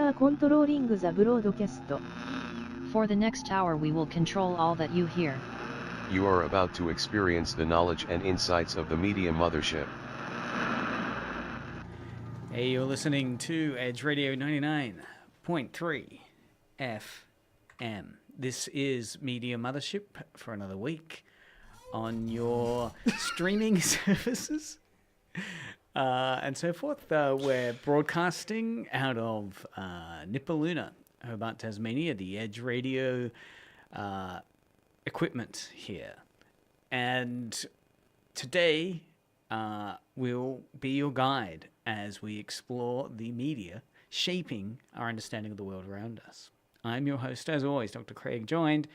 はコントローリングザブロードキャスト。For the next hour we will control all that you hear. You are about to experience the knowledge and insights of the Media Mothership. Hey, you're listening to Edge Radio 99.3 FM. This is Media Mothership for another week on your streaming services and so forth. We're broadcasting out of Nipaluna, Hobart, Tasmania, the Edge Radio equipment here. And today will be your guide as we explore the media shaping our understanding of the world around us. I'm your host, as always, Dr. Craig, joined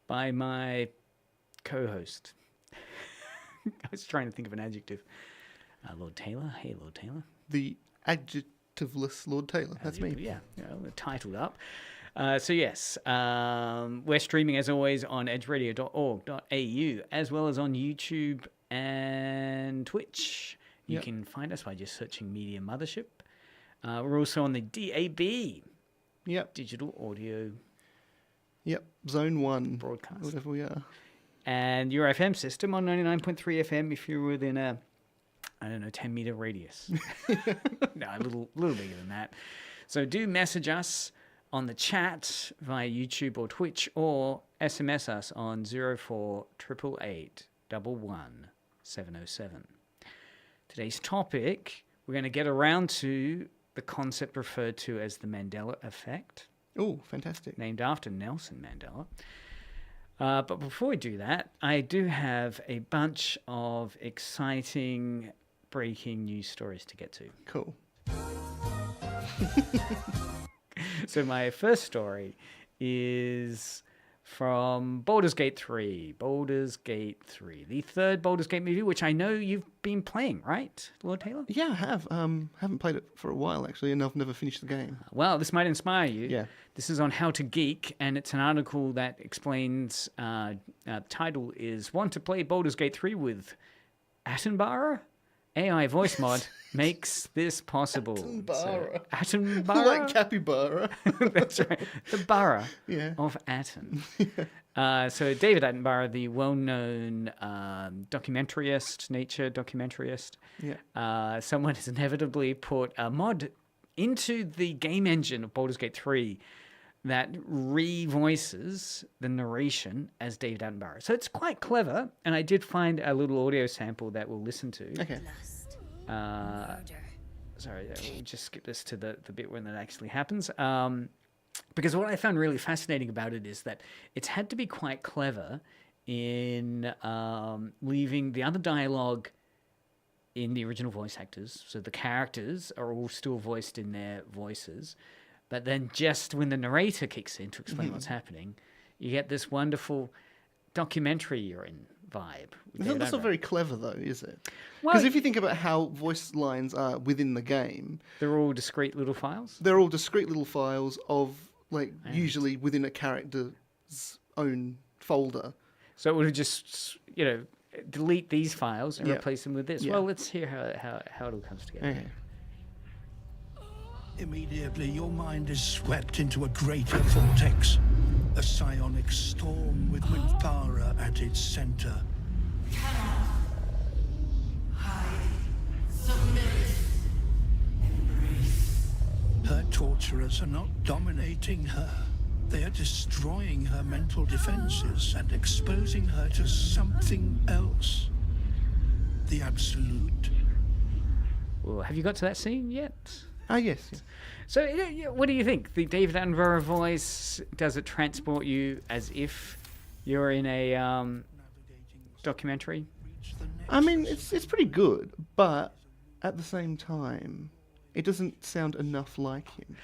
by my co-host. I was trying to think of an adjective. Lord Taylor. Hey, Lord Taylor. The adjectiveless Lord Taylor. That's me. Yeah, we're titled up. So yes, we're streaming, as always, on edgeradio.org.au, as well as on YouTube and Twitch. You can find us by just searching Media Mothership. We're also on the DAB. Yep. Digital Audio. Yep. Zone 1. Broadcast. Whatever we are. And your FM system on 99.3 FM if you're within a, 10-meter radius. No, a little bigger than that. So do message us on the chat via YouTube or Twitch, or SMS us on 048888 11707. Today's topic, we're going to get around to the concept referred to as the Mandela effect. Oh, fantastic. Named after Nelson Mandela. But before we do that, I do have a bunch of exciting breaking news stories to get to. Cool. So my first story is from Baldur's Gate 3. Baldur's Gate 3. The third Baldur's Gate movie, which I know you've been playing, right, Lord Taylor? Yeah, I have. Haven't played it for a while, actually, and I've never finished the game. Well, this might inspire you. Yeah. This is on How to Geek, and it's an article that explains, title is Want to Play Baldur's Gate 3 with Attenborough? AI voice mod makes this possible. Attenborough. Attenborough? Like capybara. That's right. The borough Yeah. of Atten. So David Attenborough, the well-known documentarist, nature documentarist, someone has inevitably put a mod into the game engine of Baldur's Gate 3 that revoices the narration as David Attenborough. So it's quite clever, and I did find a little audio sample that we'll listen to. Okay. Sorry, we'll just skip this to the bit when that actually happens. Because what I found really fascinating about it is that it's had to be quite clever in leaving the other dialogue in the original voice actors. So the characters are all still voiced in their voices. But then just when the narrator kicks in to explain what's happening, you get this wonderful documentary you're in vibe. That's not very clever, though, is it? Well, Because if you think about how voice lines are within the game, they're all discrete little files. they're all discrete little files of, usually within a character's own folder. So it would have just, delete these files and replace them with this. Yeah. Well, let's hear how it all comes together. Okay. Immediately, your mind is swept into a greater vortex, a psionic storm with Minthara at its center. Her torturers are not dominating her. They are destroying her mental defenses and exposing her to something else. The absolute. Well, have you got to that scene yet? Yes. So, what do you think? The David Attenborough voice, does it transport you as if you're in a documentary? I mean, it's pretty good, but at the same time, it doesn't sound enough like him.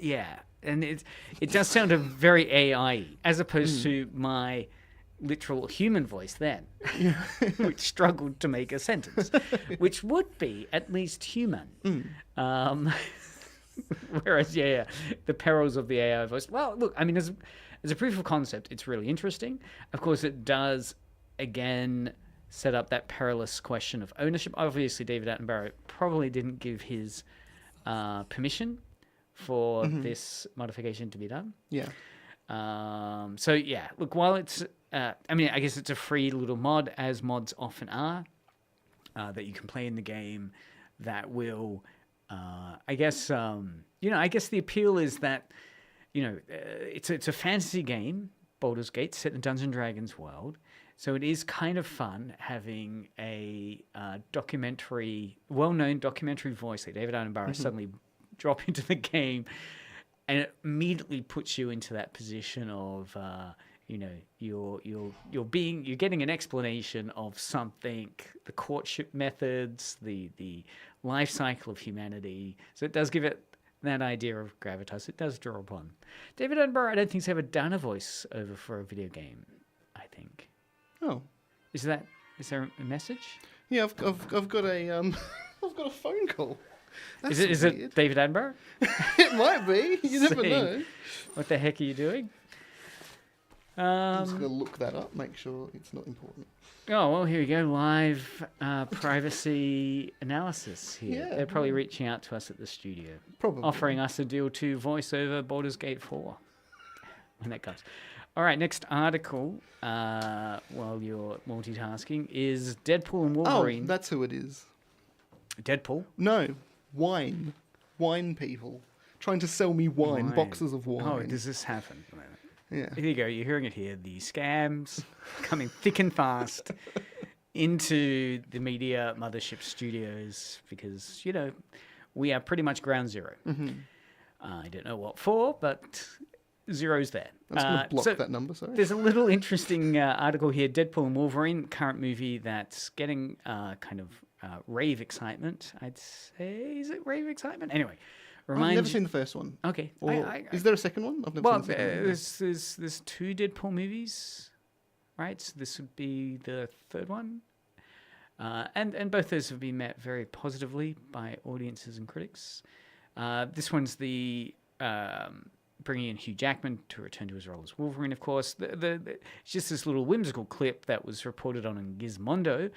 Yeah, and it does sound a very AI as opposed to my literal human voice then, which struggled to make a sentence, which would be at least human. Whereas, the perils of the AI voice. Well, look, I mean, as a proof of concept, it's really interesting. Of course, it does, again, set up that perilous question of ownership. Obviously, David Attenborough probably didn't give his permission for this modification to be done. Yeah. So yeah, look, while it's, I guess it's a free little mod, as mods often are, that you can play in the game. That will, I guess the appeal is that, it's a fantasy game, Baldur's Gate, set in Dungeons and Dragons world. So it is kind of fun having a well-known documentary voice like David Attenborough suddenly drop into the game, and it immediately puts you into that position of, you're getting an explanation of something, the courtship methods, the life cycle of humanity. So it does give it that idea of gravitas. It does draw upon. David Attenborough, I don't think he's ever done a voiceover for a video game. I think. Oh, is there a message? Yeah, I've got a I've got a phone call. That's Is it David Attenborough? It might be. You never know. What the heck are you doing? I'm just going to look that up, make sure it's not important. Oh, well, here we go. Live privacy analysis here. Yeah. They're probably reaching out to us at the studio. Probably. Offering us a deal to voice over Baldur's Gate 4. When that comes. All right, next article, while you're multitasking, is Deadpool and Wolverine. Oh, that's who it is. Deadpool? No, wine. Wine people. Trying to sell me wine. Boxes of wine. Oh, does this happen? Yeah. Here you go. You're hearing it here. The scams coming thick and fast into the media mothership studios because, we are pretty much ground zero. I don't know what for, but zero's there. I was going to block that number, sorry. There's a little interesting article here. Deadpool and Wolverine, current movie that's getting kind of rave excitement. I'd say, is it rave excitement? Anyway. I've never seen the first one. Okay. Is there a second one? I've never seen the second one. There's 2 Deadpool movies, right? So this would be the third one. And both those have been met very positively by audiences and critics. This one's the bringing in Hugh Jackman to return to his role as Wolverine, of course. It's just this little whimsical clip that was reported on in Gizmondo,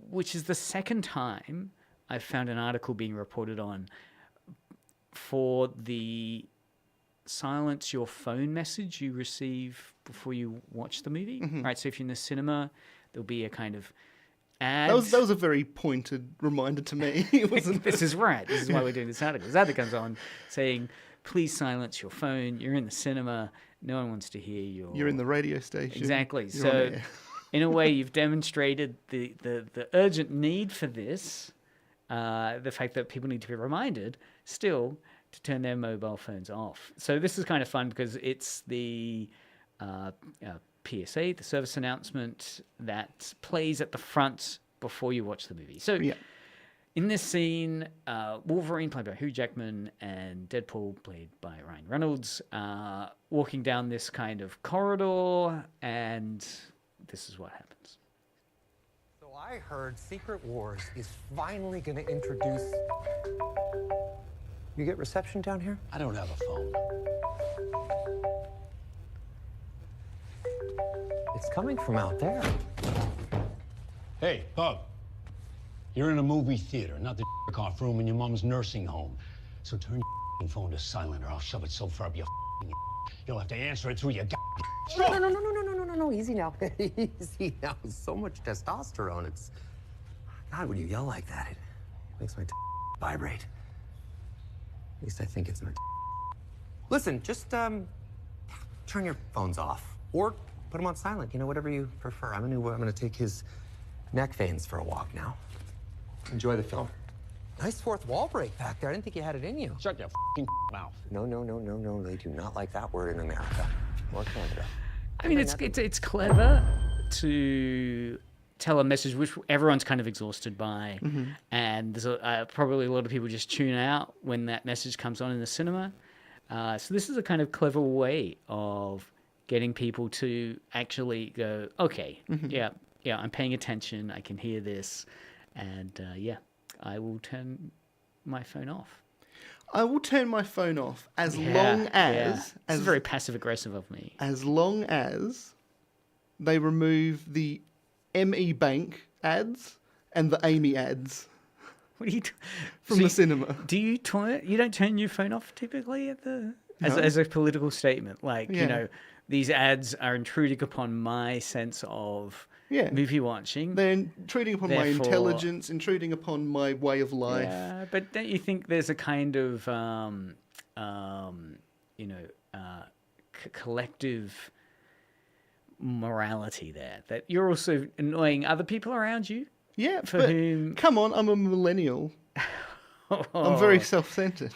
which is the second time I've found an article being reported on for the silence your phone message you receive before you watch the movie. Right, so if you're in the cinema, there'll be a kind of ad. That was a very pointed reminder to me, wasn't it? This is right. This is why we're doing this article. This article comes on saying, please silence your phone. You're in the cinema. No one wants to hear your... You're in the radio station. Exactly. You're So in a way, you've demonstrated the urgent need for this, the fact that people need to be reminded still to turn their mobile phones off. So this is kind of fun because it's the PSA, the service announcement that plays at the front before you watch the movie. So in this scene, Wolverine, played by Hugh Jackman, and Deadpool, played by Ryan Reynolds, walking down this kind of corridor, and this is what happens. So I heard Secret Wars is finally going to introduce... You get reception down here? I don't have a phone. It's coming from out there. Hey, Bub. You're in a movie theater, not the off room in your mom's nursing home. So turn your phone to silent, or I'll shove it so far up your you'll have to answer it through your No, easy now. Easy now. So much testosterone. It's... God, when you yell like that, it makes my vibrate. At least I think it's my... Listen, just, turn your phones off. Or put them on silent, whatever you prefer. I'm gonna take his neck veins for a walk now. Enjoy the film. Nice fourth wall break back there. I didn't think you had it in you. Shut your mouth. No. They do not like that word in America or Canada. I mean, it's clever to tell a message which everyone's kind of exhausted by, and there's probably a lot of people just tune out when that message comes on in the cinema. So this is a kind of clever way of getting people to actually go, okay, yeah, I'm paying attention, I can hear this, and I will turn my phone off. I will turn my phone off as long as... This is very passive-aggressive of me. As long as they remove the ME Bank ads and the Amy ads What do you from the cinema. Do you you don't turn your phone off typically at the No. as a political statement? Like, Yeah. you know, these ads are intruding upon my sense of movie watching. They're intruding upon my Therefore- intelligence, intruding upon my way of life. Yeah, but don't you think there's a kind of collective morality there, that you're also annoying other people around you? Yeah, For but whom- come on, I'm a millennial. I'm very self-centered.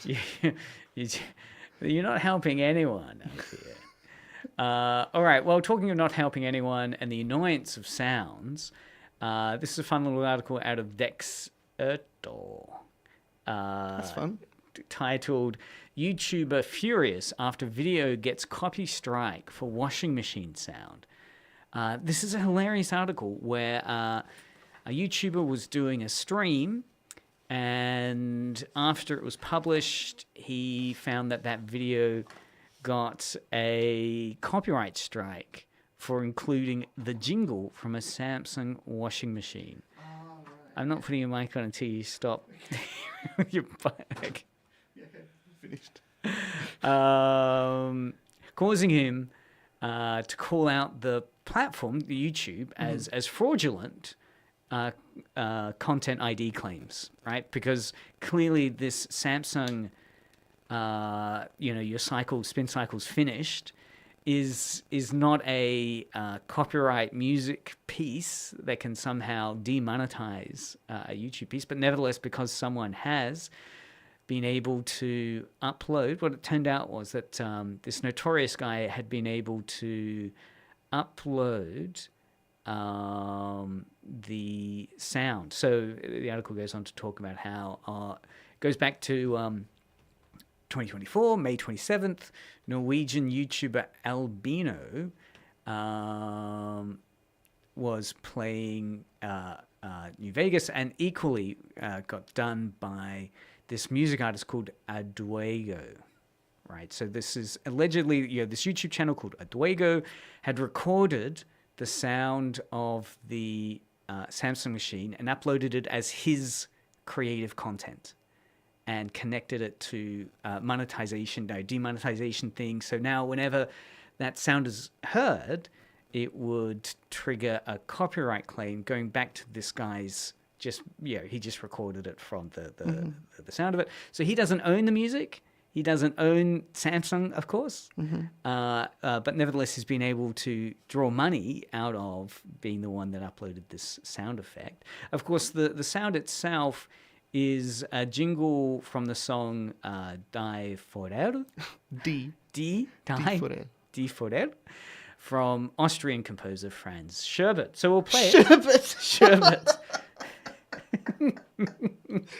You're not helping anyone out here. All right. Well, talking of not helping anyone and the annoyance of sounds, this is a fun little article out of Dex Ertl. That's fun. Titled "YouTuber Furious After Video Gets Copy Strike for Washing Machine Sound." This is a hilarious article where a YouTuber was doing a stream, and after it was published, he found that video got a copyright strike for including the jingle from a Samsung washing machine. I'm not putting your mic on until you stop your bag. Finished. Causing him to call out the platform, the YouTube, as fraudulent content ID claims, right? Because clearly this Samsung, your spin cycle's finished, is not a copyright music piece that can somehow demonetize a YouTube piece, but nevertheless, because someone has been able to upload, what it turned out was that this notorious guy had been able to upload the sound. So the article goes on to talk about how it goes back to 2024, May 27th, Norwegian YouTuber Albino was playing New Vegas, and equally got done by this music artist called Aduego, right? So this is allegedly, this YouTube channel called Aduego had recorded the sound of the Samsung machine and uploaded it as his creative content and connected it to demonetization things. So now whenever that sound is heard, it would trigger a copyright claim going back to this guy's he just recorded it from the sound of it. So he doesn't own the music. He doesn't own Samsung, of course. But nevertheless, he's been able to draw money out of being the one that uploaded this sound effect. Of course, the sound itself is a jingle from the song Die Forer. Die Forer, from Austrian composer Franz Schubert. So we'll play it. Schubert.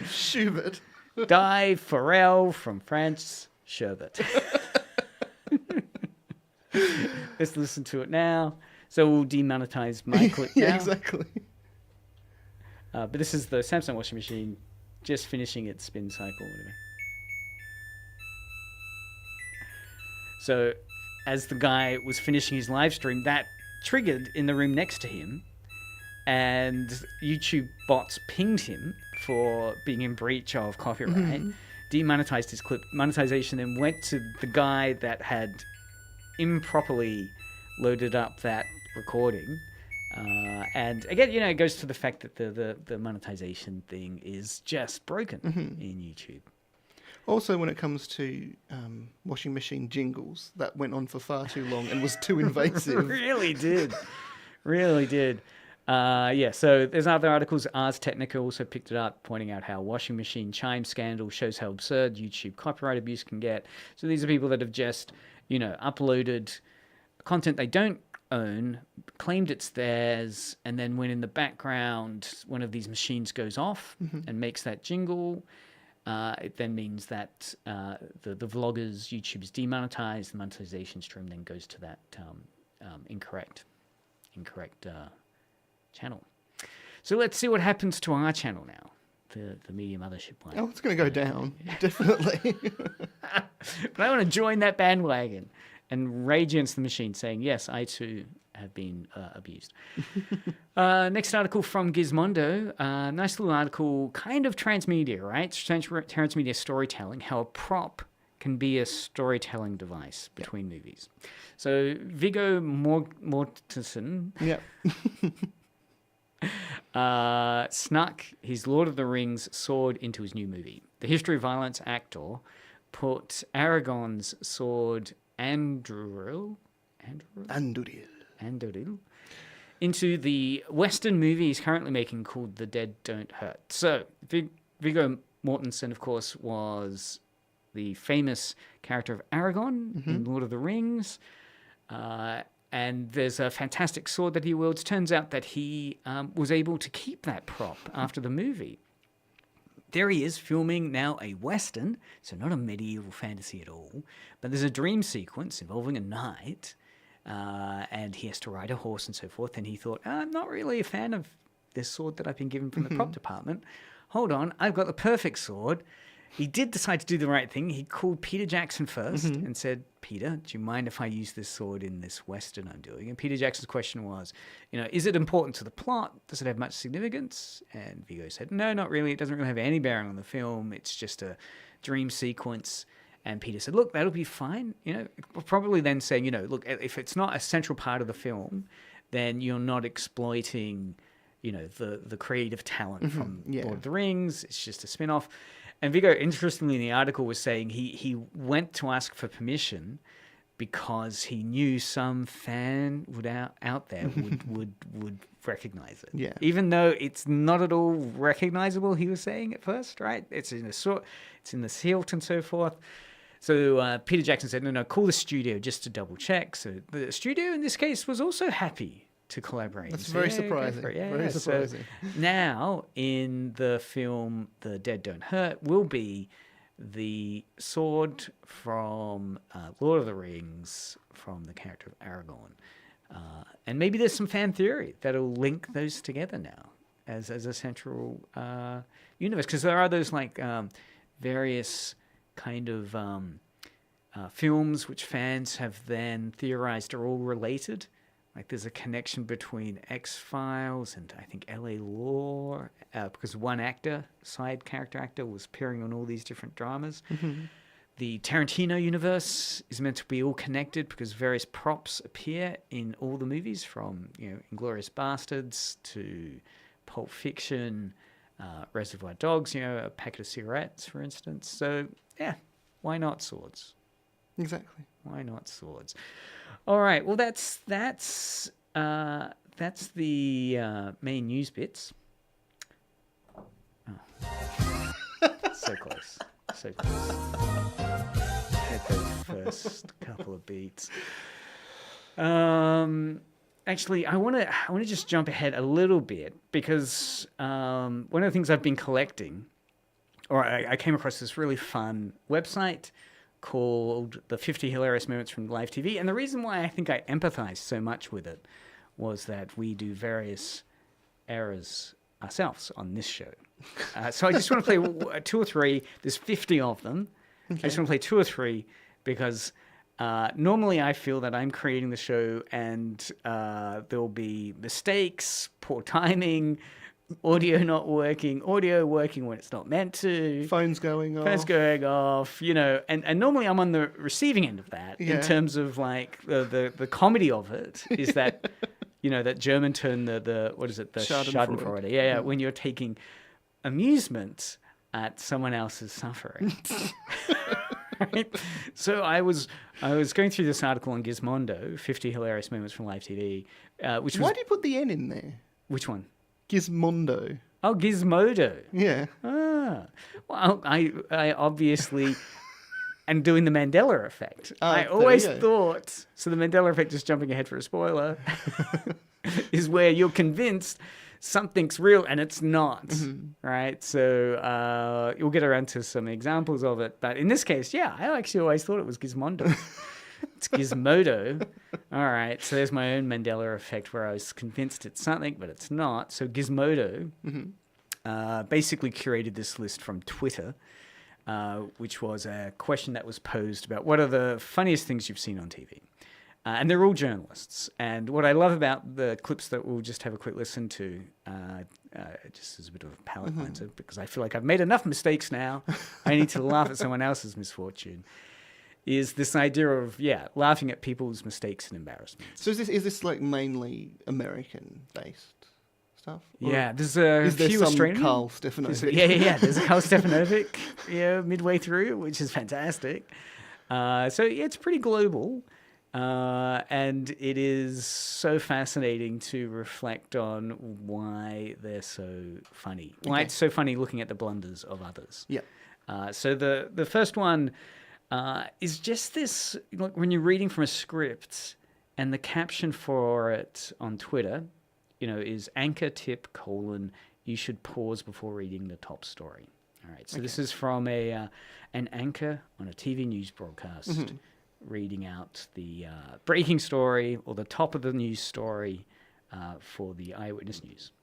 Schubert. Die Forel from Franz Schubert. Let's listen to it now. So we'll demonetize my clip now. Yeah, exactly. But this is the Samsung washing machine just finishing its spin cycle. Whatever. So as the guy was finishing his live stream, that triggered in the room next to him, and YouTube bots pinged him for being in breach of copyright, demonetized his clip. Monetization then went to the guy that had improperly loaded up that recording. And again, it goes to the fact that the monetization thing is just broken in YouTube. Also, when it comes to washing machine jingles, that went on for far too long and was too invasive. Really did. So there's other articles. Ars Technica also picked it up, pointing out how washing machine chime scandal shows how absurd YouTube copyright abuse can get. So these are people that have just, uploaded content they don't own, claimed it's theirs, and then when in the background one of these machines goes off and makes that jingle, it then means that the vlogger's YouTube is demonetized. The monetization stream then goes to that incorrect channel. So let's see what happens to our channel now, the Media Mothership one. Oh, it's going to go down, definitely. But I want to join that bandwagon and rage against the machine, saying, yes, I too have been abused. Next article from Gizmondo. Nice little article, kind of transmedia, right? Transmedia storytelling, how a prop can be a storytelling device between movies. So Viggo Mortensen snuck his Lord of the Rings sword into his new movie. The history of violence actor put Aragorn's sword Anduril into the Western movie he's currently making called The Dead Don't Hurt. So Viggo Mortensen, of course, was the famous character of Aragorn in Lord of the Rings. And there's a fantastic sword that he wields. Turns out that he was able to keep that prop after the movie. There he is filming now a Western, so not a medieval fantasy at all, but there's a dream sequence involving a knight, and he has to ride a horse and so forth, and he thought, I'm not really a fan of this sword that I've been given from the prop department. Hold on, I've got the perfect sword. He did decide to do the right thing. He called Peter Jackson first and said, Peter, do you mind if I use this sword in this Western I'm doing? And Peter Jackson's question was, is it important to the plot? Does it have much significance? And Viggo said, no, not really. It doesn't really have any bearing on the film. It's just a dream sequence. And Peter said, look, that'll be fine. Probably then saying, look, if it's not a central part of the film, then you're not exploiting, the creative talent from Lord of the Rings. It's just a spin-off. And Viggo, interestingly, in the article was saying he went to ask for permission because he knew some fan out there would recognize it. Yeah. Even though it's not at all recognizable, he was saying at first, right? It's in the hilt and so forth. So Peter Jackson said, no, call the studio just to double check. So the studio in this case was also happy to collaborate. That's very surprising. Very surprising. So now, in the film The Dead Don't Hurt, will be the sword from Lord of the Rings from the character of Aragorn. And maybe there's some fan theory that'll link those together now as a central universe. Because there are those various kind of films which fans have then theorized are all related. Like there's a connection between X-Files and I think LA Law, because one side character actor, was appearing on all these different dramas. The Tarantino universe is meant to be all connected because various props appear in all the movies, from Inglourious Bastards to Pulp Fiction, Reservoir Dogs, a packet of cigarettes, for instance. So yeah, why not swords? Exactly. Why not swords? All right. Well, that's the main news bits. Oh. So close. Had those first couple of beats. Actually, I want to just jump ahead a little bit because one of the things I've been collecting, or I came across this really fun website called The 50 Hilarious Moments from Live TV. And the reason why I think I empathized so much with it was that we do various errors ourselves on this show. So I just want to play 2 or 3. There's 50 of them. Okay. I just want to play 2 or 3 because normally I feel that I'm creating the show and there'll be mistakes, poor timing, audio not working, audio working when it's not meant to. Phones going off. And normally I'm on the receiving end of that in terms of the comedy of it is that, that German term, the what is it? The Schadenfreude. Yeah, when you're taking amusement at someone else's suffering. Right? So I was going through this article on Gizmondo, 50 Hilarious Moments from Live TV, which was... Why do you put the N in there? Which one? Gizmondo. Oh, Gizmodo. Yeah. Ah. Well, I obviously am doing the Mandela effect. I always thought, so the Mandela effect, just jumping ahead for a spoiler, is where you're convinced something's real and it's not, right? So you'll get around to some examples of it. But in this case, I actually always thought it was Gizmondo. It's Gizmodo. All right, so there's my own Mandela effect where I was convinced it's something, but it's not. So Gizmodo basically curated this list from Twitter, which was a question that was posed about what are the funniest things you've seen on TV. And they're all journalists. And what I love about the clips that we'll just have a quick listen to, just as a bit of a palate cleanser, because I feel like I've made enough mistakes now. I need to laugh at someone else's misfortune. Is this idea of, laughing at people's mistakes and embarrassments. So is this like mainly American-based stuff? Yeah, there's a few some Australian. Carl Stefanovic? Yeah. There's a Carl Stefanovic, midway through, which is fantastic. So it's pretty global. And it is so fascinating to reflect on why they're so funny. Why it's so funny looking at the blunders of others. Yeah. So the first one is just this, like when you're reading from a script and the caption for it on Twitter, is anchor tip : you should pause before reading the top story. All right. So this is from an anchor on a TV news broadcast. Reading out the breaking story or the top of the news story for the Eyewitness News.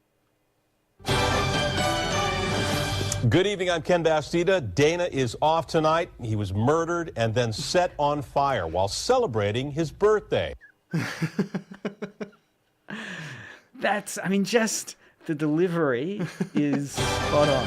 Good evening, I'm Ken Bastida. Dana is off tonight. He was murdered and then set on fire while celebrating his birthday. Just the delivery is spot on.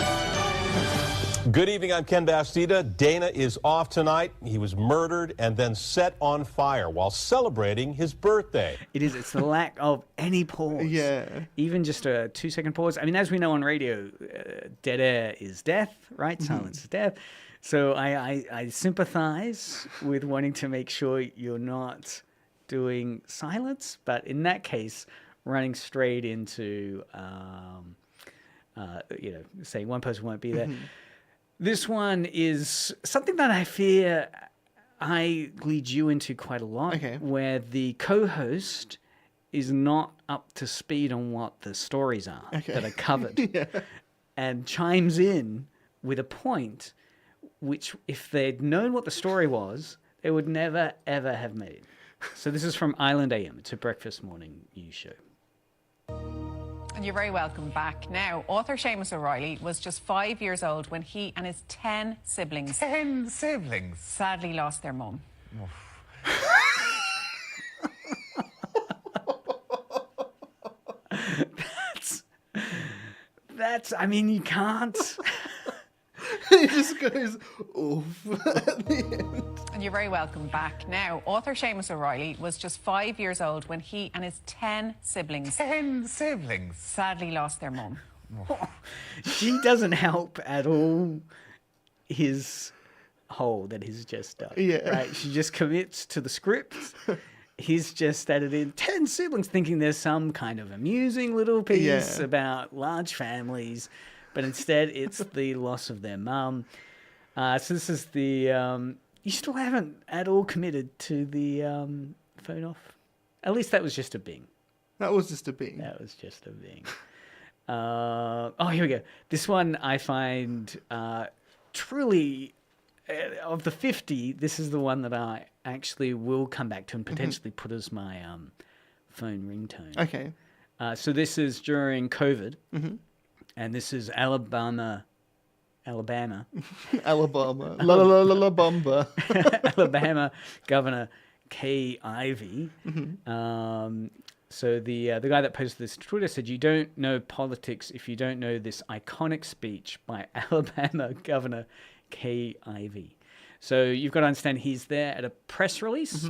Good evening, I'm Ken Bastida. Dana is off tonight. He was murdered and then set on fire while celebrating his birthday. It's the lack of any pause. Yeah. Even just a 2-second pause. As we know on radio, dead air is death, right? Silence is death. So I sympathize with wanting to make sure you're not doing silence, but in that case, running straight into, saying one person won't be there. This one is something that I fear I lead you into quite a lot, where the co-host is not up to speed on what the stories are that are covered and chimes in with a point which, if they'd known what the story was, they would never, ever have made. So this is from Island AM. It's a breakfast morning news show. And you're very welcome back. Now, author Seamus O'Reilly was just 5 years old when he and his 10 siblings... 10 siblings? ...sadly lost their mum. You can't... He just goes, oof, at the end. And you're very welcome back. Now, author Seamus O'Reilly was just 5 years old when he and his 10 siblings... 10 siblings? ...sadly lost their mum. She doesn't help at all his hole that he's just done. Yeah. Right? She just commits to the script. He's just added in 10 siblings, thinking there's some kind of amusing little piece about large families. But instead, it's the loss of their mum. So this is the... you still haven't at all committed to the phone off? At least that was just a bing. That was just a bing. That was just a bing. Here we go. This one I find truly... of the 50, this is the one that I actually will come back to and potentially put as my phone ringtone. Okay. So this is during COVID. And this is Alabama. Alabama. La la la la la Bamba. Alabama Governor Kay Ivey. So the guy that posted this to Twitter said, "You don't know politics if you don't know this iconic speech by Alabama Governor Kay Ivey." So you've got to understand he's there at a press release,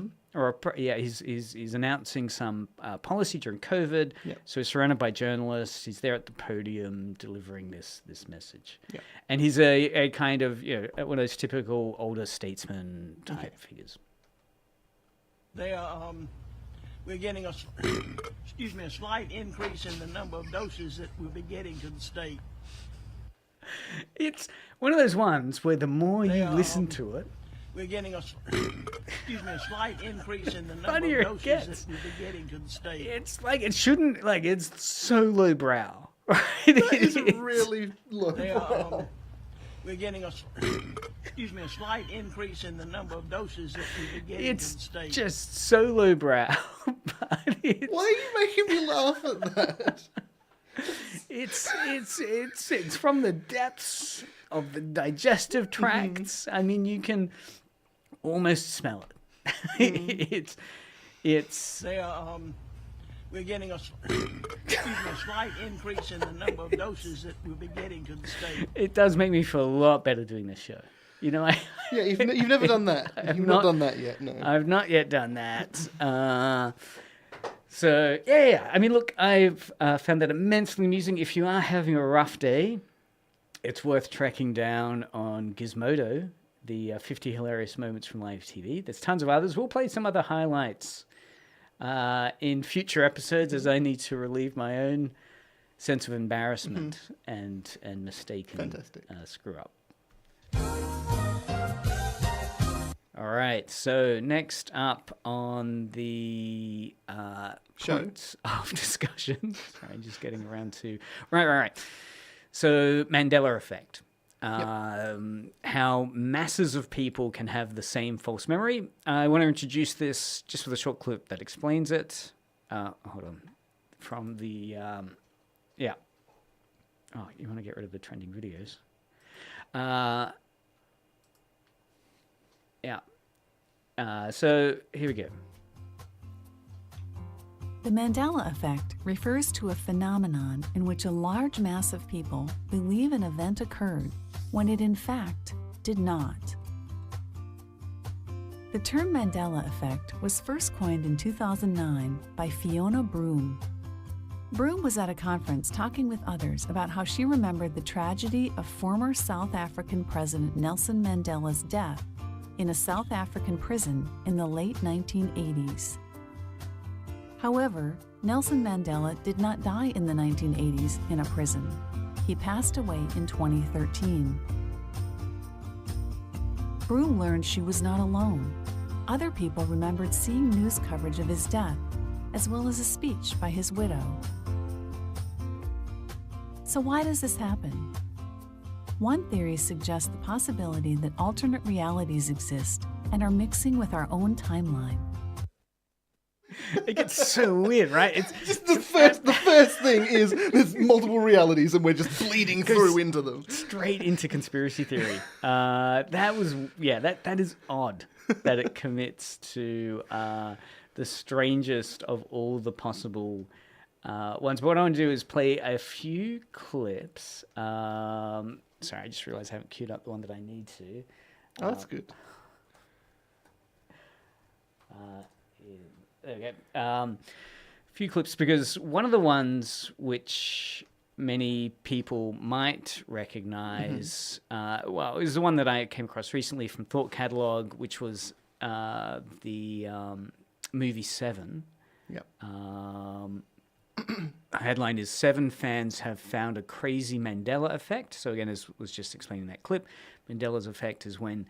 he's announcing some policy during COVID. Yep. So he's surrounded by journalists. He's there at the podium delivering this message, and he's a kind of one of those typical older statesman type figures. They are we're getting a slight increase in the number of doses that we'll be getting to the state. It's one of those ones where the more you listen to it, we're getting a slight increase in the number of doses that we'll be getting to the state. It's like it shouldn't, it's so lowbrow. Right? That is really lowbrow. We're getting a slight increase in the number of doses that we'll be getting to the state. It's just so lowbrow. Why are you making me laugh at that? It's from the depths of the digestive tracts. You can almost smell it. It's we're getting a slight increase in the number of doses that we'll be getting to the state. It does make me feel a lot better doing this show. You know, Yeah, you've never done that. You've not done that yet, no. I've not yet done that. So, yeah. I mean, look, I've found that immensely amusing. If you are having a rough day, it's worth tracking down on Gizmodo, the 50 hilarious moments from live TV. There's tons of others. We'll play some other highlights in future episodes as I need to relieve my own sense of embarrassment and mistaken screw up. All right, so next up on the points of discussion. Sorry, just getting around to... Right. So, Mandela effect. How masses of people can have the same false memory. I want to introduce this just with a short clip that explains it. Hold on. From the... yeah. Oh, you want to get rid of the trending videos. Yeah. So here we go. The Mandela effect refers to a phenomenon in which a large mass of people believe an event occurred when it in fact did not. The term Mandela effect was first coined in 2009 by Fiona Broom. Broom was at a conference talking with others about how she remembered the tragedy of former South African President Nelson Mandela's death in a South African prison in the late 1980s. However, Nelson Mandela did not die in the 1980s in a prison. He passed away in 2013. Broom learned she was not alone. Other people remembered seeing news coverage of his death, as well as a speech by his widow. So why does this happen? One theory suggests the possibility that alternate realities exist and are mixing with our own timeline. It gets so weird, right? It's just the first thing is there's multiple realities and we're just bleeding through into them. Straight into conspiracy theory. That is odd that it commits to the strangest of all the possible ones. But what I want to do is play a few clips. Sorry, I just realized I haven't queued up the one that I need to. Oh, that's good. There we go. A few clips, because one of the ones which many people might recognize, is the one that I came across recently from Thought Catalog, which was the movie Seven. Yep. Headline is 7 fans have found a crazy Mandela effect. So again, as was just explaining in that clip, Mandela's effect is when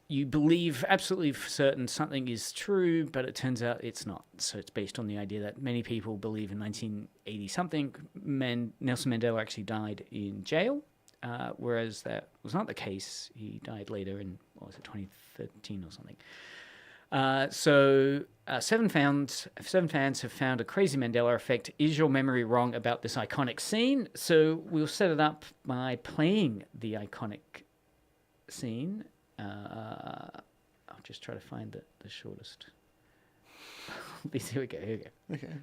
you believe absolutely for certain something is true, but it turns out it's not. So it's based on the idea that many people believe in 1980-something, Nelson Mandela actually died in jail, whereas that was not the case. He died later in, 2013 or something. So 7 fans have found a crazy Mandela effect. Is your memory wrong about this iconic scene? So we'll set it up by playing the iconic scene. I'll just try to find the shortest. Here we go. Okay.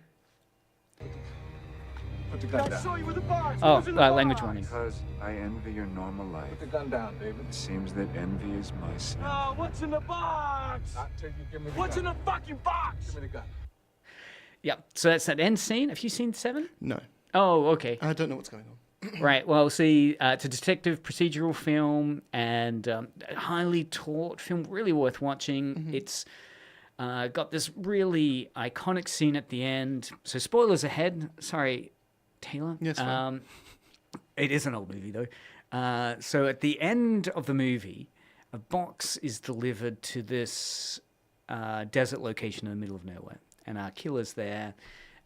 Put the gun down. I saw you with the box. Language warning. Because I envy your normal life. Put the gun down, David. It seems that envy is my sin. No, what's in the box? Not till you give me the what's gun. in the fucking box? Give me the gun. Yeah, so that's that end scene. Have you seen 7? No. Oh, okay. I don't know what's going on. Right, well, see, it's a detective procedural film and highly taught film, really worth watching. Mm-hmm. It's got this really iconic scene at the end. So spoilers ahead. Sorry, Taylor. Yes, it is an old movie, though. So at the end of the movie, a box is delivered to this desert location in the middle of nowhere. And our killer's there.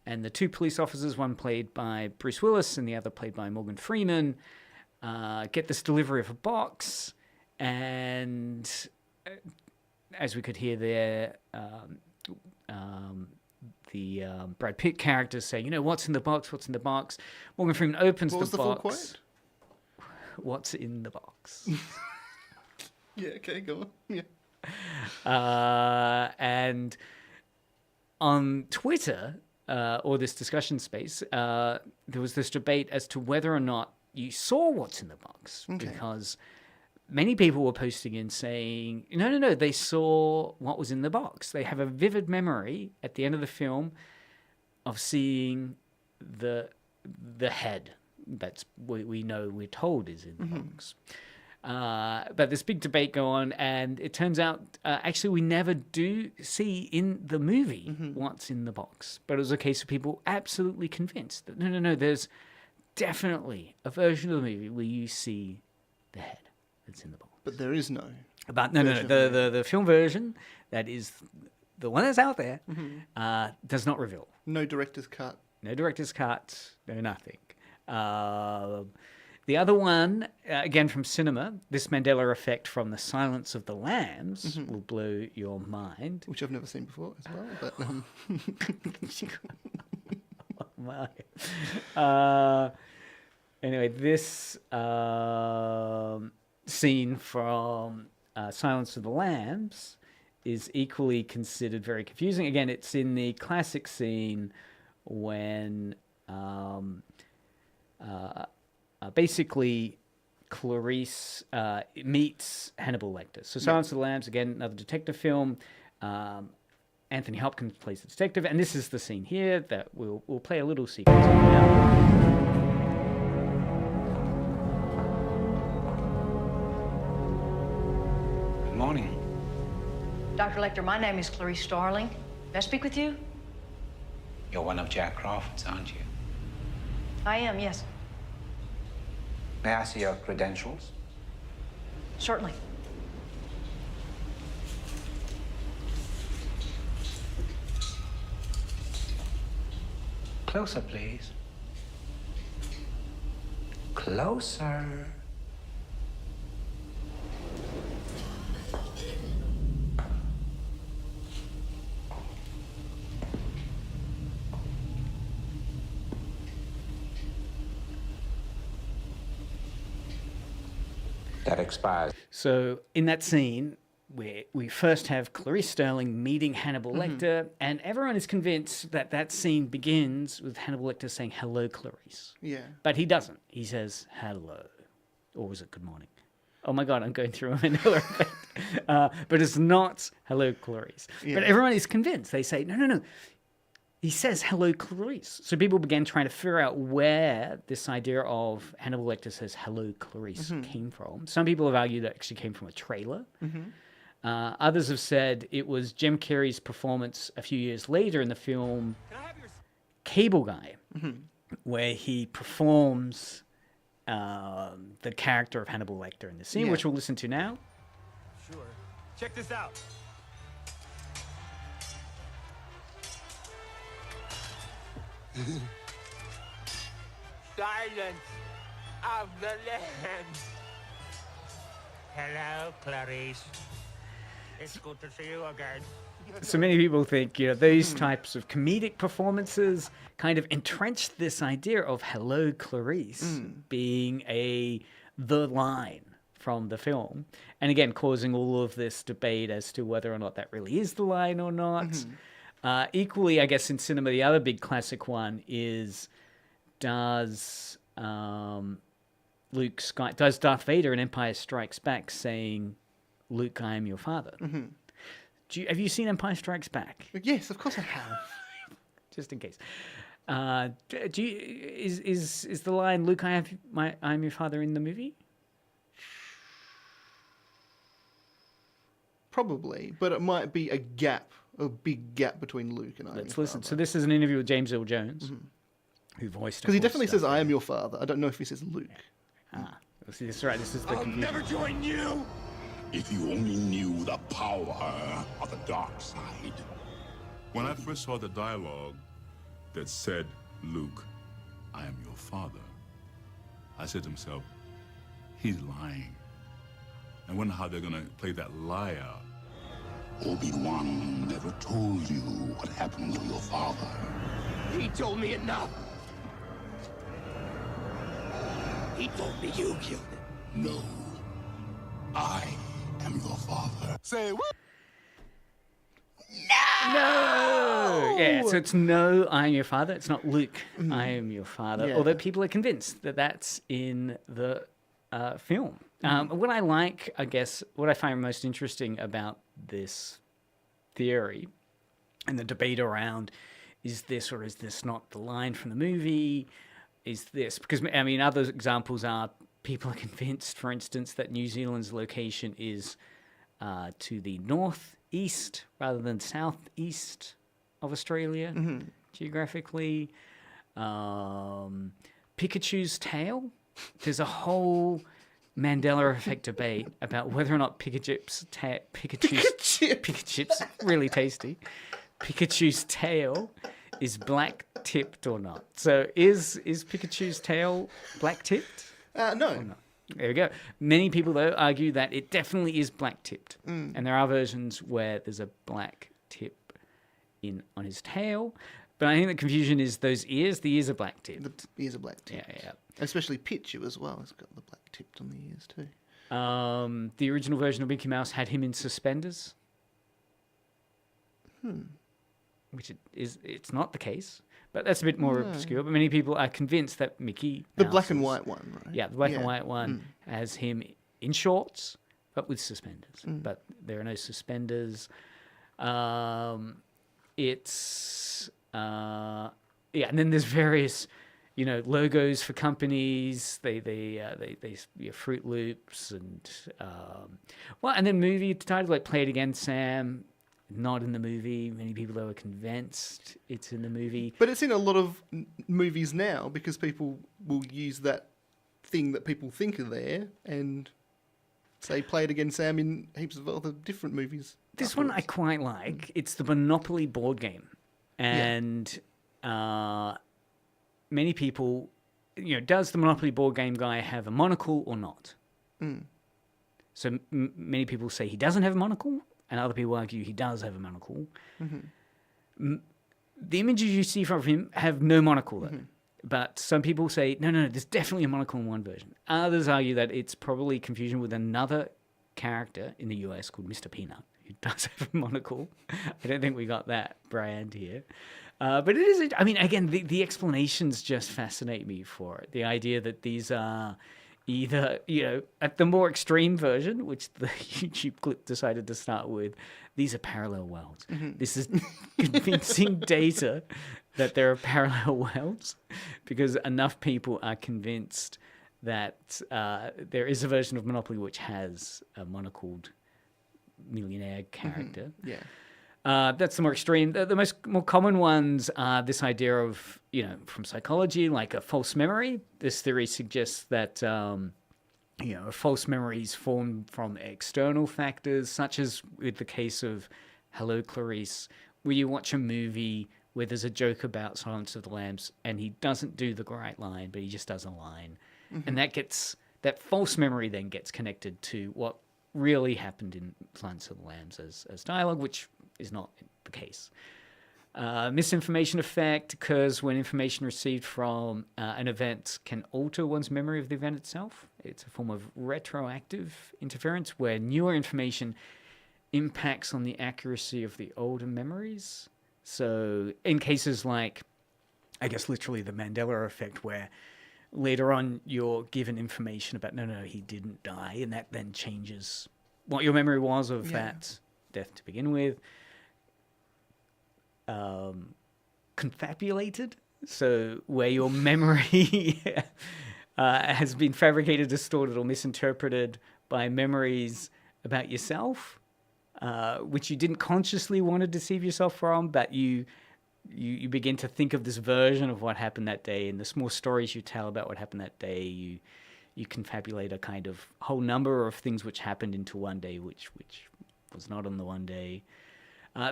And the 2 police officers, one played by Bruce Willis and the other played by Morgan Freeman, get this delivery of a box. And as we could hear there, the Brad Pitt characters say, what's in the box? What's in the box? Morgan Freeman opens the box. What was the full quote? What's in the box? Yeah, okay, go on. Yeah. And on Twitter, or this discussion space, there was this debate as to whether or not you saw what's in the box. Okay. Because many people were posting in saying, no, they saw what was in the box. They have a vivid memory at the end of the film of seeing the head that's we know we're told is in the box. But this big debate go on, and it turns out actually we never do see in the movie what's in the box. But it was a case of people absolutely convinced that no, there's definitely a version of the movie where you see the head that's in the box. But there is no. But no, the film version that is the one that's out there does not reveal. No director's cut. No director's cut. No nothing. The other one, again from cinema, this Mandela effect from The Silence of the Lambs will blow your mind. Which I've never seen before as well. But oh my. Anyway, this scene from Silence of the Lambs is equally considered very confusing. Again, it's in the classic scene when basically Clarice meets Hannibal Lecter. So Silence of the Lambs, again, another detective film. Anthony Hopkins plays the detective, and this is the scene here that we'll play a little sequence of now. Good morning. Dr. Lecter, my name is Clarice Starling. May I speak with you? You're one of Jack Crawford's, aren't you? I am, yes. May I see your credentials? Certainly. Closer, please. Closer. That expires. So in that scene, where we first have Clarice Starling meeting Hannibal Lecter, and everyone is convinced that that scene begins with Hannibal Lecter saying, "Hello, Clarice." Yeah. But he doesn't. He says, "Hello." Or was it "Good morning"? Oh my God, I'm going through a Mandela effect. But it's not "Hello, Clarice." Yeah. But everyone is convinced. They say, no. He says, "Hello, Clarice." So people began trying to figure out where this idea of Hannibal Lecter says, "Hello, Clarice" came from. Some people have argued that it actually came from a trailer. Others have said it was Jim Carrey's performance a few years later in the film Cable Guy, where he performs the character of Hannibal Lecter in the scene, which we'll listen to now. Sure. Check this out. Silence of the Lambs. Hello, Clarice. It's good to see you again. So many people think, those types of comedic performances kind of entrenched this idea of "Hello, Clarice" being the line from the film. And again, causing all of this debate as to whether or not that really is the line or not. Equally, I guess, in cinema, the other big classic one is, does Darth Vader in Empire Strikes Back saying, "Luke, I am your father"? Have you seen Empire Strikes Back? Yes, of course I have. Just in case. Is the line "Luke, I am your father" in the movie? Probably, but it might be a big gap between Luke and I. Let's listen. So this is an interview with James Earl Jones, who voiced. Because he definitely says, "I am your father." I don't know if he says Luke. See, that's right. This is the I'll confusion. never join you. If you only knew the power of the dark side. When I first saw the dialogue that said, "Luke, I am your father," I said to myself, he's lying. I wonder how they're gonna play that lie out. Obi-Wan never told you what happened to your father. He told me enough. He told me you killed him. No. I am your father. Say what? No! So it's no, I am your father. It's not Luke, Mhm. I am your father. Yeah. Although people are convinced that that's in the film. What I like, I guess, what I find most interesting about this theory and the debate around is this or is this not the line from the movie? Is this because I mean other examples are people are convinced, for instance, that New Zealand's location is to the northeast rather than southeast of Australia geographically. Pikachu's tail. There's a whole Mandela effect debate about whether or not Pikachu's really tasty. Pikachu's tail is black tipped or not. So is Pikachu's tail black tipped? No. There we go. Many people though argue that it definitely is black tipped, Mm. and there are versions where there's a black tip on his tail. But I think the confusion is those ears. The ears are black tipped. The ears are black tipped. Yeah. Especially Pichu as well. It's got the black tipped on the ears too. The original version of Mickey Mouse had him in suspenders. Which it's not the case, but that's a bit more No. obscure. But many people are convinced that Mickey The Mouse black and is- white one, right? Yeah, the black Yeah. and white one has him in shorts, but with suspenders. But there are no suspenders. And then there's various, logos for companies. They Fruit Loops and and then movie titles like Play It Again, Sam. Not in the movie. Many people are convinced it's in the movie. But it's in a lot of movies now because people will use that thing that people think are there and say Play It Again, Sam in heaps of other different movies. This one I quite like. It's the Monopoly board game. And many people, does the Monopoly board game guy have a monocle or not? So many people say he doesn't have a monocle, and other people argue he does have a monocle. The images you see from him have no monocle, though. But some people say, no, there's definitely a monocle in one version. Others argue that it's probably confusion with another character in the US called Mr. Peanut, who does have a monocle. I don't think we got that brand here. But it is, again, the explanations just fascinate me for it. The idea that these are either, at the more extreme version, which the YouTube clip decided to start with, these are parallel worlds. This is convincing data that there are parallel worlds because enough people are convinced that there is a version of Monopoly which has a monocled millionaire character. That's the more extreme. The more common ones are this idea of, from psychology, like a false memory. This theory suggests that, a false memory is formed from external factors, such as with the case of Hello, Clarice, where you watch a movie where there's a joke about Silence of the Lambs, and he doesn't do the right line, but he just does a line. And that false memory then gets connected to what really happened in Silence of the Lambs as dialogue, which is not the case. Misinformation effect occurs when information received from an event can alter one's memory of the event itself. It's a form of retroactive interference where newer information impacts on the accuracy of the older memories. So in cases like, I guess literally the Mandela effect, where later on you're given information about, no, he didn't die, and that then changes what your memory was of that death to begin with. Confabulated, so where your memory has been fabricated, distorted, or misinterpreted by memories about yourself, which you didn't consciously want to deceive yourself from, but you begin to think of this version of what happened that day, and the small stories you tell about what happened that day, you confabulate a kind of whole number of things which happened into one day, which was not on the one day.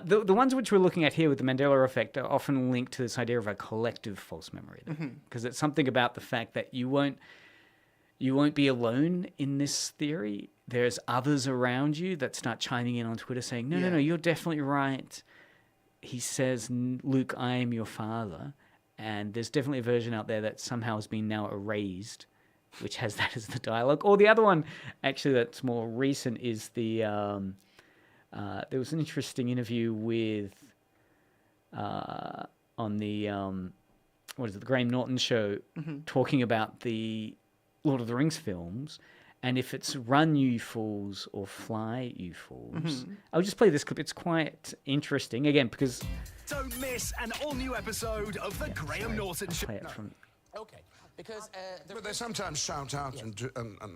The ones which we're looking at here with the Mandela effect are often linked to this idea of a collective false memory, because it's something about the fact that you won't be alone in this theory. There's others around you that start chiming in on Twitter saying, no, you're definitely right. He says, Luke, I am your father. And there's definitely a version out there that somehow has been now erased, which has that as the dialogue. Or the other one, actually, that's more recent is the... there was an interesting interview with on the what is it, the Graham Norton show, talking about the Lord of the Rings films, and if it's run you fools or fly you fools. I'll just play this clip. It's quite interesting again because don't miss an all-new episode of the Graham Norton Show. play it from. Okay, because but they sometimes shout out and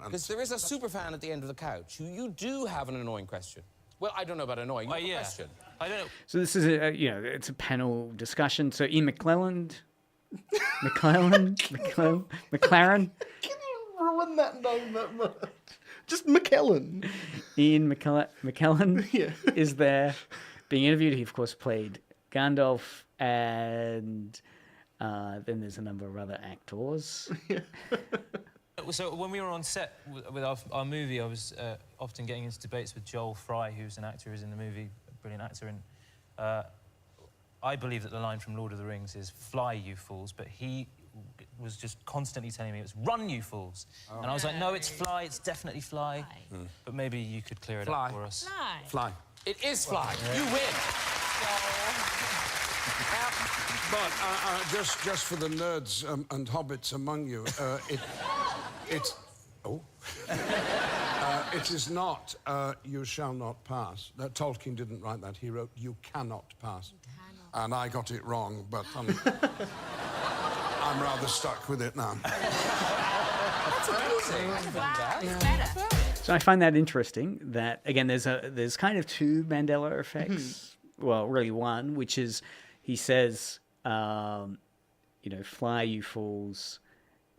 because there is a superfan at the end of the couch who you do have an annoying question. Well, I don't know about annoying. You have a question. I don't know. So this is it's a panel discussion. So Ian McClellan. Ruin that name that much. Just McKellen. Ian McKellen is there being interviewed. He, of course, played Gandalf, and then there's a number of other actors. So when we were on set with our movie, I was often getting into debates with Joel Fry, who's an actor who's in the movie, a brilliant actor, and I believe that the line from Lord of the Rings is "Fly, you fools," but he was just constantly telling me it was "Run, you fools," and I was like, "No, it's fly. It's definitely fly." But maybe you could clear it up for us. Fly. It is fly. You win. But just for the nerds and hobbits among you, it is not you shall not pass. Tolkien didn't write that. He wrote you cannot pass. And I got it wrong, but I'm rather stuck with it now. That's amazing. So I find that interesting. That again, there's kind of two Mandela effects. Well, really one, which is he says, "Fly, you fools,"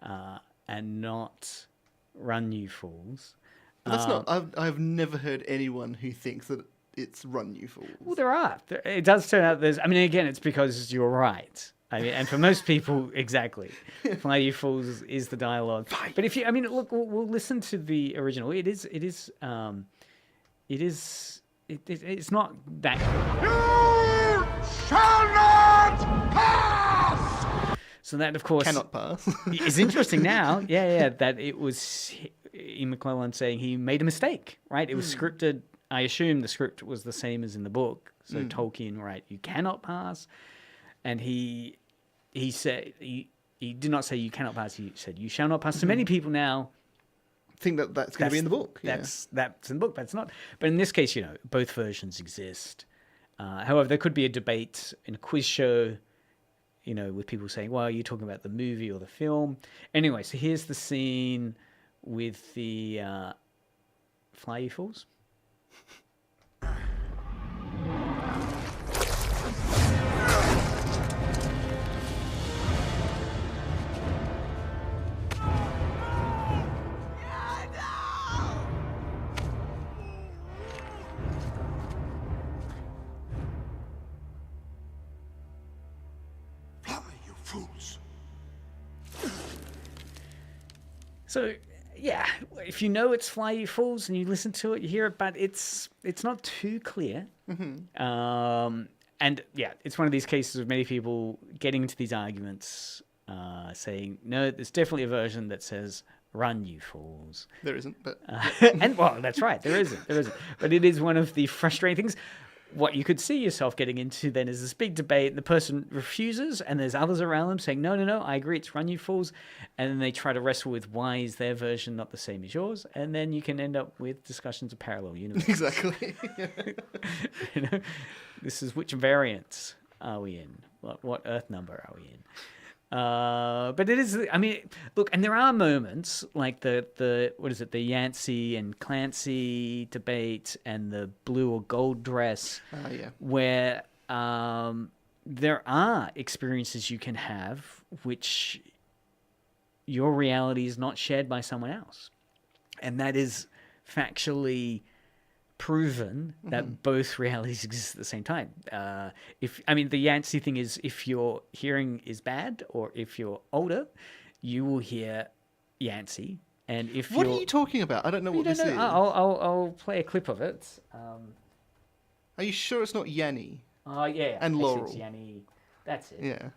and not "Run, you fools." But that's not. I've never heard anyone who thinks that it's "Run, you fools." Well, there are. It does turn out there's. I mean, again, it's because you're right. I mean, and for most people, exactly, "Fly, you fools" is the dialogue. But if you, I mean, look, we'll listen to the original. It's not that. You shall not pass. So that, of course, cannot pass. is interesting now. Yeah, that it was Ian McClellan saying he made a mistake. Right, it was scripted. I assume the script was the same as in the book. So Tolkien, right, you cannot pass. And he said he did not say you cannot pass. He said you shall not pass. So many people now think that's going to be in the book. That's in the book, but it's not. But in this case, both versions exist. However, there could be a debate in a quiz show, with people saying, "Well, are you talking about the movie or the film?" Anyway, so here's the scene with the Fly, you fools. So, yeah, if you know it's "Fly, you fools," and you listen to it, you hear it, but it's not too clear. And, yeah, it's one of these cases of many people getting into these arguments, saying, no, there's definitely a version that says, "Run, you fools." There isn't, but... and, well, that's right, there isn't. But it is one of the frustrating things. What you could see yourself getting into then is this big debate, and the person refuses, and there's others around them saying, no, I agree, it's "Run, you fools," and then they try to wrestle with why is their version not the same as yours, and then you can end up with discussions of parallel universes. Exactly. This is which variant are we in? What Earth number are we in? But it is, I mean, look, and there are moments like the what is it, the Yancey and Clancy debate and the blue or gold dress, where there are experiences you can have which your reality is not shared by someone else, and that is factually proven that both realities exist at the same time. The Yancey thing is, if your hearing is bad or if you're older, you will hear Yancey. And if what are you talking about? I don't know what this is. I'll play a clip of it. Are you sure it's not Yanni? Oh yeah, and Laurel. It's Yanni. That's it. Yeah.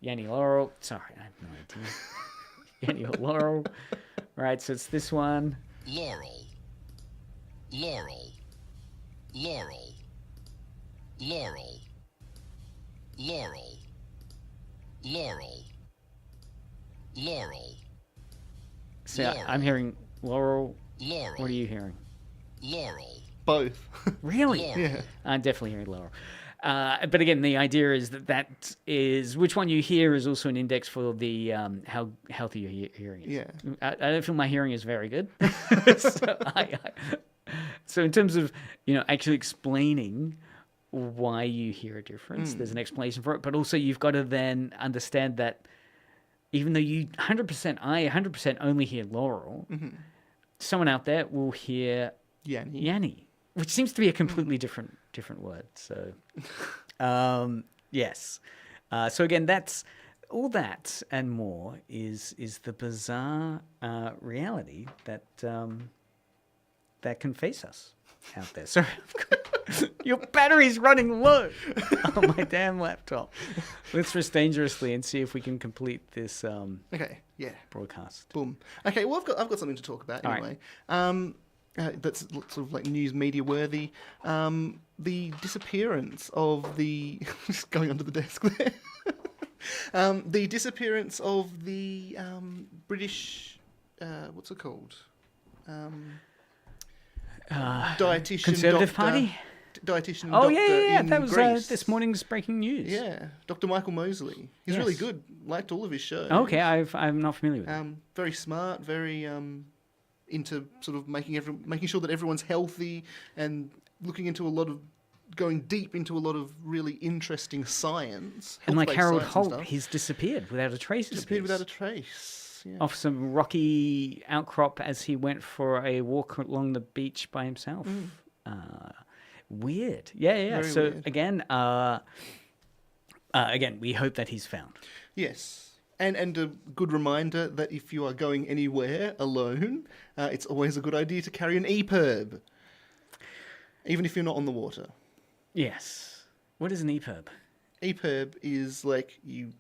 Yanni, Laurel. Sorry, I have no idea. Yanni or Laurel. Right, so it's this one. Laurel. Laurel. Laurel. Laurel. Laurel. Laurel. Laurel. So Laurel. I'm hearing Laurel. Laurel. What are you hearing? Laurel. Both. Really? Laurel. Yeah. I'm definitely hearing Laurel. But again, the idea is that is which one you hear is also an index for the how healthy your hearing is. Yeah. I don't feel my hearing is very good. So in terms of actually explaining why you hear a difference, there's an explanation for it. But also you've got to then understand that even though I 100% only hear Laurel, someone out there will hear Yanni, which seems to be a completely different word. So, yes. So again, that's all that and more is the bizarre reality that that can face us out there. Sorry, your battery's running low on my damn laptop. Let's risk dangerously and see if we can complete this. Okay. Yeah. Broadcast. Boom. Okay. Well, I've got something to talk about All anyway. That's sort of like news media worthy. The disappearance of the just going under the desk there. The disappearance of the British what's it called? Dietitian Conservative doctor, Party. Dietitian. Oh doctor yeah. in That was Greece. this morning's breaking news. Yeah, Dr. Michael Mosley. He's really good. Liked all of his shows. Okay, I'm not familiar with him. Very smart. Very into sort of making sure that everyone's healthy and looking into going deep into a lot of really interesting science. And like Harold health-based science and Holt, stuff. he's disappeared without a trace. Disappeared without a trace. Yeah. Off some rocky outcrop as he went for a walk along the beach by himself. Weird. Yeah. Very So weird. again, we hope that he's found. Yes. And a good reminder that if you are going anywhere alone, it's always a good idea to carry an EPIRB, even if you're not on the water. Yes. What is an EPIRB? EPIRB is like you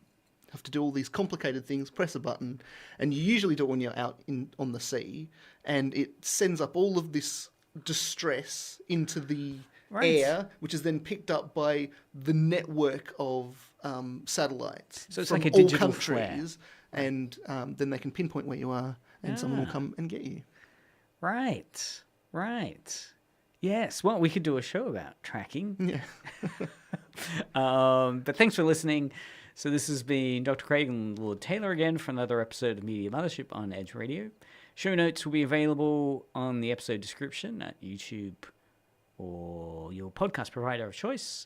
have to do all these complicated things, press a button, and you usually do it when you're out on the sea, and it sends up all of this distress into the air, which is then picked up by the network of satellites. So it's from like a all digital countries, and then they can pinpoint where you are, and someone will come and get you. Right. Yes. Well, we could do a show about tracking. Yeah. But thanks for listening. So this has been Dr. Craig and Lord Taylor again for another episode of Media Mothership on Edge Radio. Show notes will be available on the episode description at YouTube or your podcast provider of choice.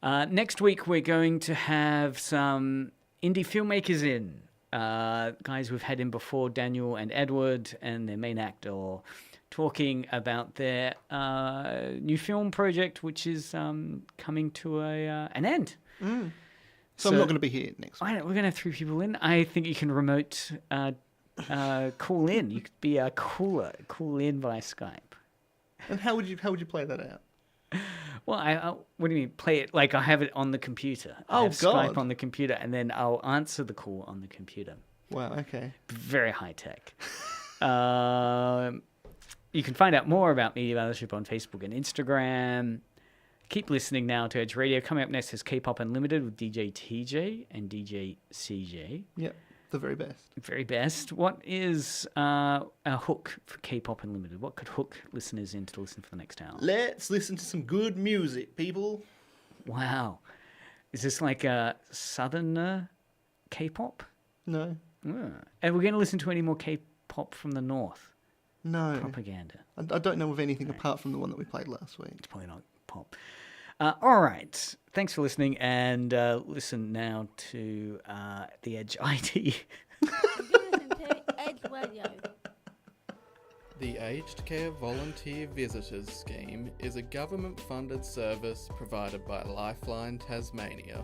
Next week, we're going to have some indie filmmakers in. Guys we've had in before, Daniel and Edward, and their main actor, talking about their new film project, which is coming to an end. So I'm not going to be here next week. We're going to have 3 people in. I think you can remote call in. You could be a call in by Skype. And how would you play that out? Well, what do you mean play it? Like I have it on the computer. I have Skype on the computer, and then I'll answer the call on the computer. Wow. Okay. Very high tech. You can find out more about Media Mothership on Facebook and Instagram. Keep listening now to Edge Radio. Coming up next is K-Pop Unlimited with DJ TJ and DJ CJ. Yep, the very best. Very best. What is a hook for K-Pop Unlimited? What could hook listeners in to listen for the next hour? Let's listen to some good music, people. Wow. Is this like a southern K-pop? No. And we're going to listen to any more K-pop from the north? No. Propaganda. I don't know of anything apart from the one that we played last week. It's probably not pop. All right. Thanks for listening, and listen now to the Edge ID. Edge Radio. The Aged Care Volunteer Visitors Scheme is a government-funded service provided by Lifeline Tasmania.